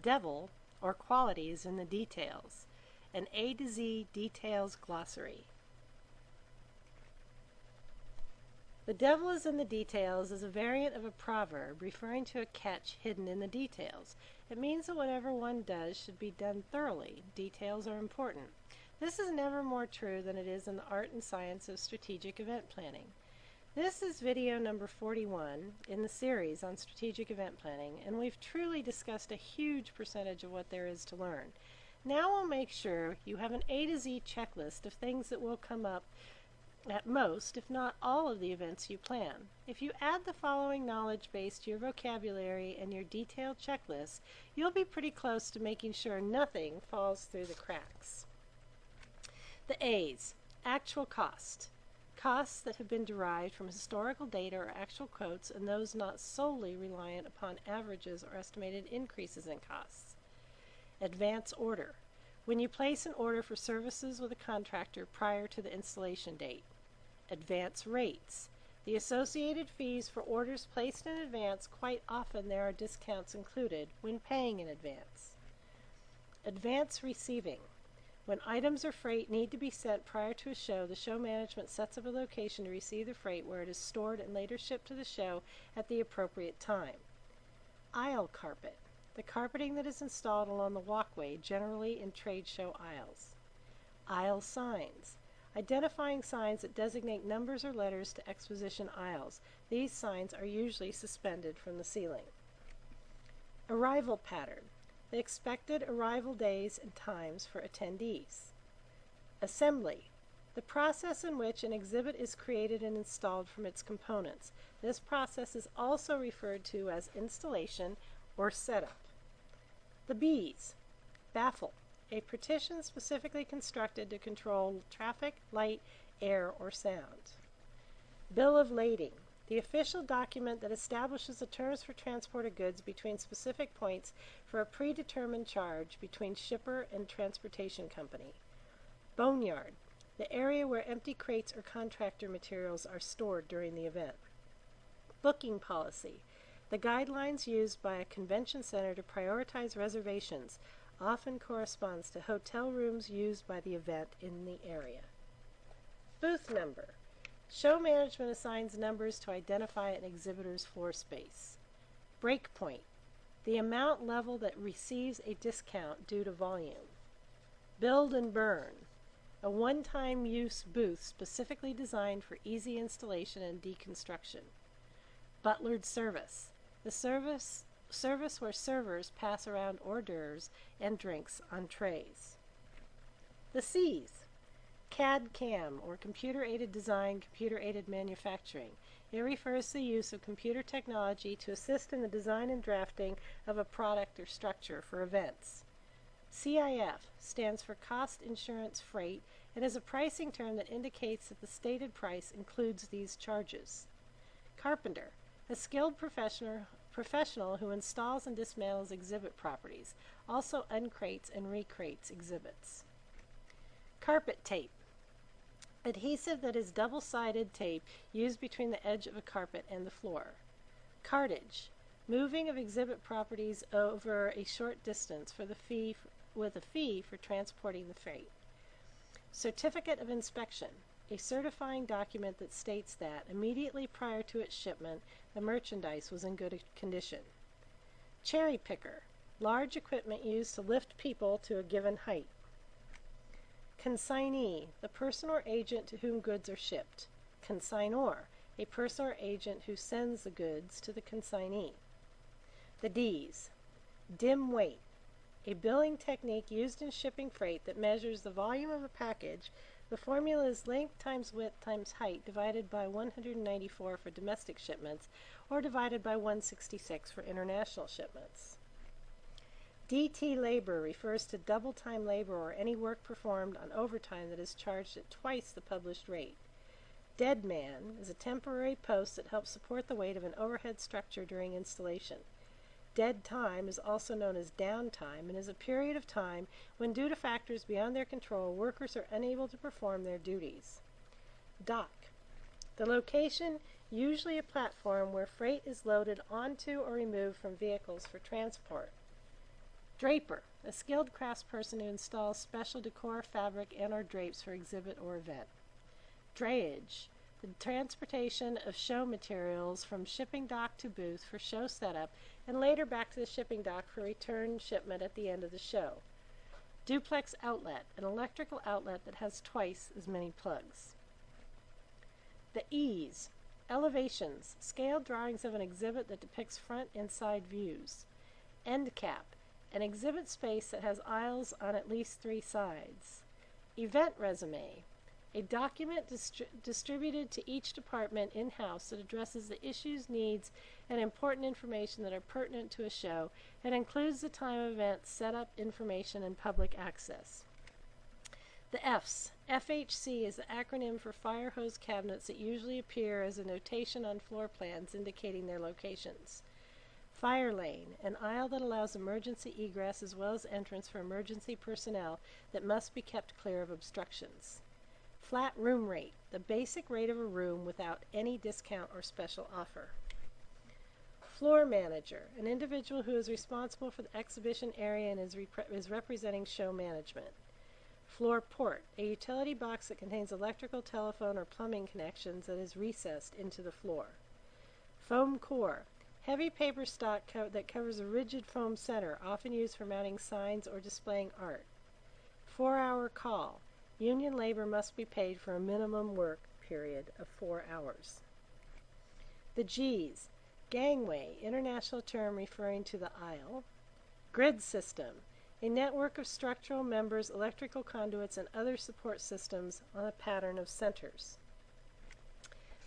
devil, or quality, is in the details. An A to Z details glossary. The devil is in the details is a variant of a proverb referring to a catch hidden in the details. It means that whatever one does should be done thoroughly. Details are important. This is never more true than it is in the art and science of strategic event planning. This is video number 41 in the series on strategic event planning, and we've truly discussed a huge percentage of what there is to learn. Now we'll make sure you have an A to Z checklist of things that will come up at most, if not all, of the events you plan. If you add the following knowledge base to your vocabulary and your detailed checklist, you'll be pretty close to making sure nothing falls through the cracks. The A's: actual cost. Costs that have been derived from historical data or actual quotes, and those not solely reliant upon averages or estimated increases in costs. Advance order. When you place an order for services with a contractor prior to the installation date. Advance rates. The associated fees for orders placed in advance, quite often there are discounts included when paying in advance. Advance receiving. When items or freight need to be sent prior to a show, the show management sets up a location to receive the freight where it is stored and later shipped to the show at the appropriate time. Aisle carpet. The carpeting that is installed along the walkway, generally in trade show aisles. Aisle signs. Identifying signs that designate numbers or letters to exposition aisles. These signs are usually suspended from the ceiling. Arrival pattern. The expected arrival days and times for attendees. Assembly. The process in which an exhibit is created and installed from its components. This process is also referred to as installation or setup. The B's. Baffle. A partition specifically constructed to control traffic, light, air, or sound. Bill of lading. The official document that establishes the terms for transport of goods between specific points for a predetermined charge between shipper and transportation company. Boneyard. The area where empty crates or contractor materials are stored during the event. Booking policy. The guidelines used by a convention center to prioritize reservations often corresponds to hotel rooms used by the event in the area. Booth number. Show management assigns numbers to identify an exhibitor's floor space. Breakpoint. The amount level that receives a discount due to volume. Build and burn. A one-time use booth specifically designed for easy installation and deconstruction. Butlered service. The service where servers pass around hors d'oeuvres and drinks on trays. The C's. CAD/CAM, or computer-aided design, computer-aided manufacturing. It refers to the use of computer technology to assist in the design and drafting of a product or structure for events. CIF stands for Cost Insurance Freight and is a pricing term that indicates that the stated price includes these charges. Carpenter. A skilled professional who installs and dismantles exhibit properties, also uncrates and recrates exhibits. Carpet tape. Adhesive that is double-sided tape used between the edge of a carpet and the floor. Cartage. Moving of exhibit properties over a short distance with a fee for transporting the freight. Certificate of inspection. A certifying document that states that, immediately prior to its shipment, the merchandise was in good condition. Cherry picker. Large equipment used to lift people to a given height. Consignee. The person or agent to whom goods are shipped. Consignor. A person or agent who sends the goods to the consignee. The D's. Dim weight. A billing technique used in shipping freight that measures the volume of a package. The formula is length times width times height divided by 194 for domestic shipments, or divided by 166 for international shipments. DT labor refers to double time labor or any work performed on overtime that is charged at twice the published rate. Dead man is a temporary post that helps support the weight of an overhead structure during installation. Dead time is also known as downtime and is a period of time when, due to factors beyond their control, workers are unable to perform their duties. Dock. The location, usually a platform where freight is loaded onto or removed from vehicles for transport. Draper, a skilled craftsperson who installs special decor, fabric, and/or drapes for exhibit or event. Drayage, the transportation of show materials from shipping dock to booth for show setup and later back to the shipping dock for return shipment at the end of the show. Duplex outlet, an electrical outlet that has twice as many plugs. The E's, elevations, scaled drawings of an exhibit that depicts front and side views. End cap, an exhibit space that has aisles on at least 3 sides. Event resume, a document distributed to each department in-house that addresses the issues, needs, and important information that are pertinent to a show and includes the time of event, setup, information, and public access. The F's. FHC is the acronym for fire hose cabinets that usually appear as a notation on floor plans indicating their locations. Fire lane, an aisle that allows emergency egress as well as entrance for emergency personnel that must be kept clear of obstructions. Flat room rate, the basic rate of a room without any discount or special offer. Floor manager, an individual who is responsible for the exhibition area and is representing show management. Floor port, a utility box that contains electrical, telephone, or plumbing connections that is recessed into the floor. Foam core, heavy paper stock that covers a rigid foam center, often used for mounting signs or displaying art. 4-hour call, union labor must be paid for a minimum work period of 4 hours. The G's, gangway, international term referring to the aisle. Grid system, a network of structural members, electrical conduits, and other support systems on a pattern of centers.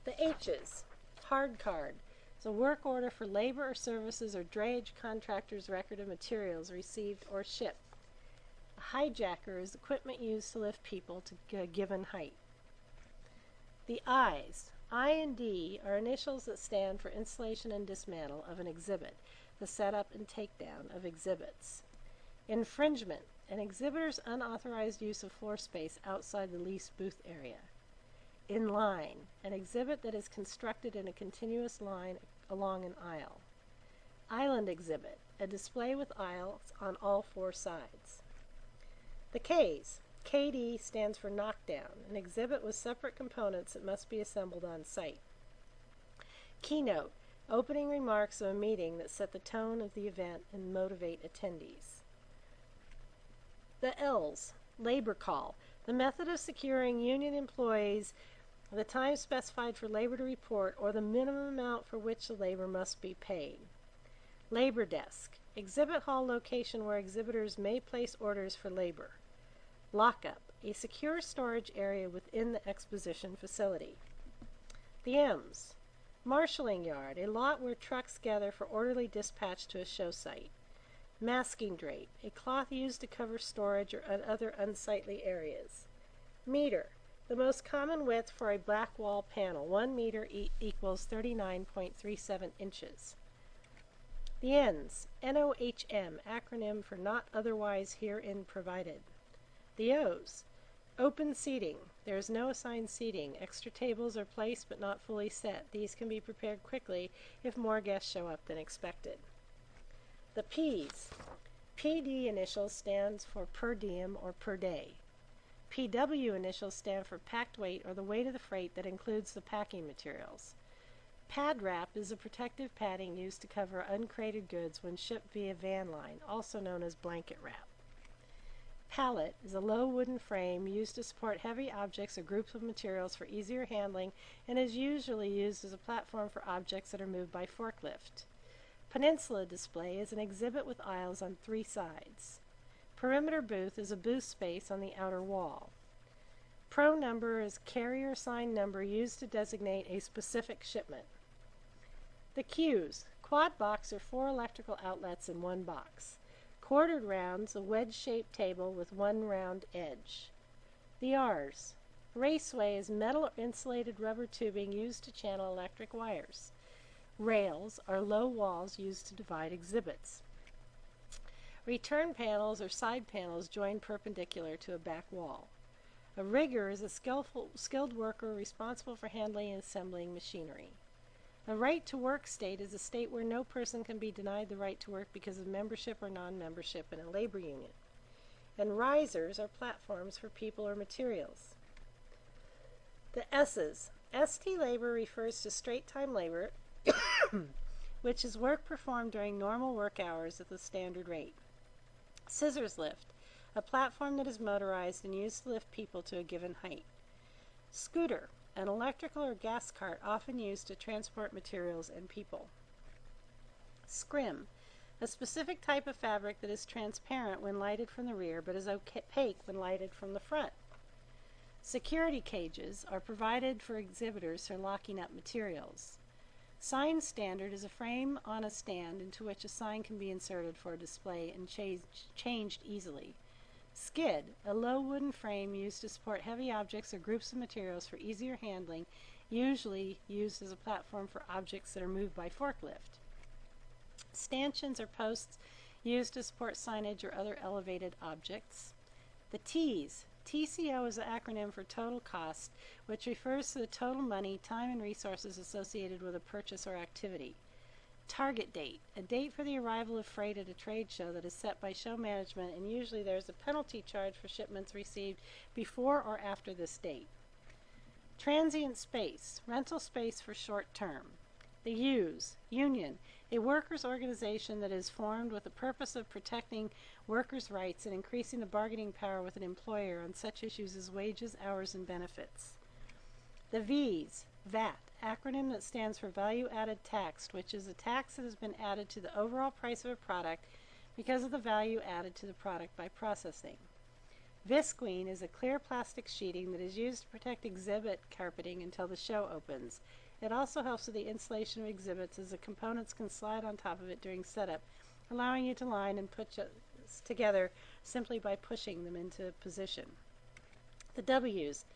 The H's, hard card, is a work order for labor or services or drayage contractor's record of materials received or shipped. A hijacker is equipment used to lift people to a given height. The I's, I and D, are initials that stand for installation and dismantle of an exhibit, the setup and takedown of exhibits. Infringement, an exhibitor's unauthorized use of floor space outside the leased booth area. In line, an exhibit that is constructed in a continuous line along an aisle. Island exhibit, a display with aisles on all 4 sides. The K's, KD stands for knockdown, an exhibit with separate components that must be assembled on site. Keynote, opening remarks of a meeting that set the tone of the event and motivate attendees. The L's, labor call, the method of securing union employees the time specified for labor to report or the minimum amount for which the labor must be paid. Labor desk, exhibit hall location where exhibitors may place orders for labor. Lockup, a secure storage area within the exposition facility. The M's, marshalling yard, a lot where trucks gather for orderly dispatch to a show site. Masking drape, a cloth used to cover storage or other unsightly areas. Meter, the most common width for a black wall panel. 1 meter equals 39.37 inches. The N's, NOHM, acronym for not otherwise herein provided. The O's, open seating. There is no assigned seating. Extra tables are placed but not fully set. These can be prepared quickly if more guests show up than expected. The P's, PD initials stands for per diem or per day. PW initials stand for packed weight or the weight of the freight that includes the packing materials. Pad wrap is a protective padding used to cover uncrated goods when shipped via van line, also known as blanket wrap. Pallet is a low wooden frame used to support heavy objects or groups of materials for easier handling and is usually used as a platform for objects that are moved by forklift. Peninsula display is an exhibit with aisles on 3 sides. Perimeter booth is a booth space on the outer wall. Pro number is carrier sign number used to designate a specific shipment. The Q's, quad box are 4 electrical outlets in 1 box. Quartered rounds, a wedge-shaped table with 1 round edge. The R's, raceway is metal or insulated rubber tubing used to channel electric wires. Rails are low walls used to divide exhibits. Return panels are side panels joined perpendicular to a back wall. A rigger is a skilled worker responsible for handling and assembling machinery. A right-to-work state is a state where no person can be denied the right to work because of membership or non-membership in a labor union. And risers are platforms for people or materials. The S's. ST labor refers to straight-time labor, which is work performed during normal work hours at the standard rate. Scissors lift, a platform that is motorized and used to lift people to a given height. Scooter, an electrical or gas cart often used to transport materials and people. Scrim, a specific type of fabric that is transparent when lighted from the rear but is opaque when lighted from the front. Security cages are provided for exhibitors for locking up materials. Sign standard is a frame on a stand into which a sign can be inserted for a display and changed easily. Skid, a low wooden frame used to support heavy objects or groups of materials for easier handling, usually used as a platform for objects that are moved by forklift. Stanchions are posts used to support signage or other elevated objects. The T's. TCO is an acronym for total cost, which refers to the total money, time, and resources associated with a purchase or activity. Target date, a date for the arrival of freight at a trade show that is set by show management, and usually there is a penalty charge for shipments received before or after this date. Transient space, rental space for short term. The U's, union, a workers' organization that is formed with the purpose of protecting workers' rights and increasing the bargaining power with an employer on such issues as wages, hours, and benefits. The V's, VAT, acronym that stands for Value Added Tax, which is a tax that has been added to the overall price of a product because of the value added to the product by processing. Visqueen is a clear plastic sheeting that is used to protect exhibit carpeting until the show opens. It also helps with the installation of exhibits as the components can slide on top of it during setup, allowing you to line and put together simply by pushing them into position. The W's.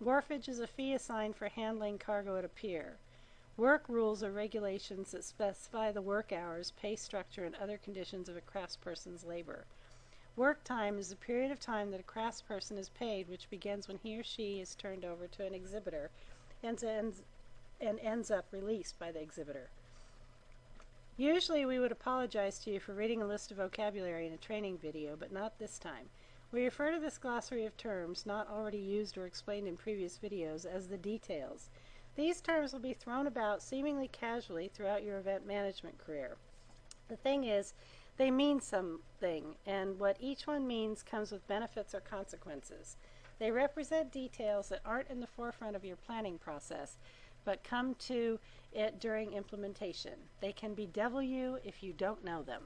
Wharfage is a fee assigned for handling cargo at a pier. Work rules are regulations that specify the work hours, pay structure, and other conditions of a craftsperson's labor. Work time is the period of time that a craftsperson is paid, which begins when he or she is turned over to an exhibitor and ends up released by the exhibitor. Usually we would apologize to you for reading a list of vocabulary in a training video, but not this time. We refer to this glossary of terms, not already used or explained in previous videos, as the details. These terms will be thrown about seemingly casually throughout your event management career. The thing is, they mean something, and what each one means comes with benefits or consequences. They represent details that aren't in the forefront of your planning process, but come to it during implementation. They can bedevil you if you don't know them.